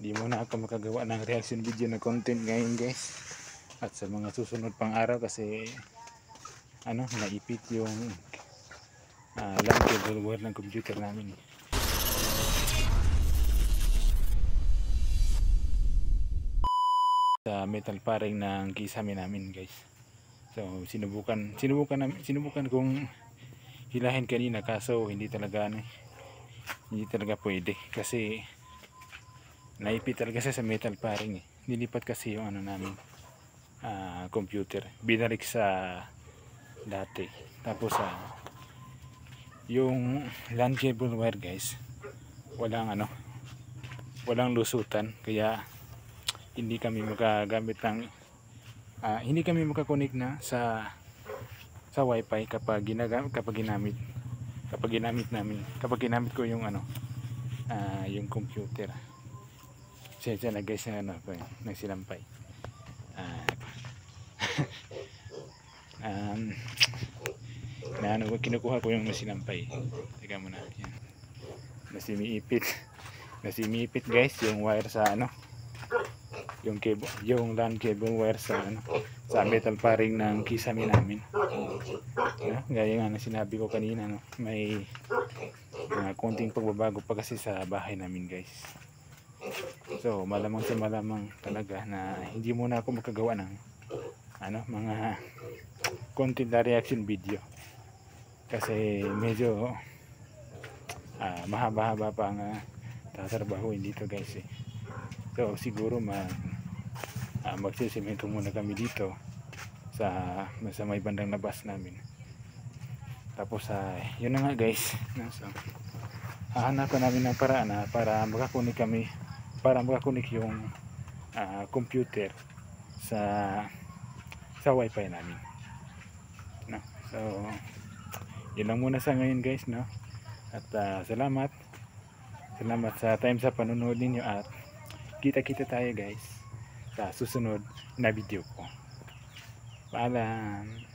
Di muna ako makagawa ng reaction video na content ngayon guys. At sa mga susunod pang araw kasi naipit yung LAN cable wire ng computer namin. Sa metal paring ng kisame namin guys. So sinubukan kong hilahin kanina kaso hindi talaga pwede kasi naipit talaga sa metal paring nilipat kasi yung namin computer, binalik sa dati. Tapos yung LAN cable wire guys, walang lusutan, kaya hindi kami makagamit ng hindi kami makakonek na sa wifi kapag ginamit ko yung yung computer. Sensya na guys na nagsilampay. Kinukuha ko yung sinampay. Teka muna. Yan. Nasimiipit guys yung wire sa yung LAN cable wire sa metal paring ng kisame namin. Gaya nga na sinabi ko kanina, may konting pagbabago pa kasi sa bahay namin guys. So malamang talaga na hindi muna ako makagawa ng mga content na reaction video kasi medyo mahaba-haba pa ang tatrabahuin dito guys So siguro magsisimento muna kami dito sa may bandang labas namin. Tapos yun na nga guys, so hahanapan namin ng paraan para makakunik yung computer sa wifi namin. So yun lang muna sa ngayon guys, at salamat sa time sa panonood ninyo at kita-kita tayo guys sa susunod na video ko. Paalam.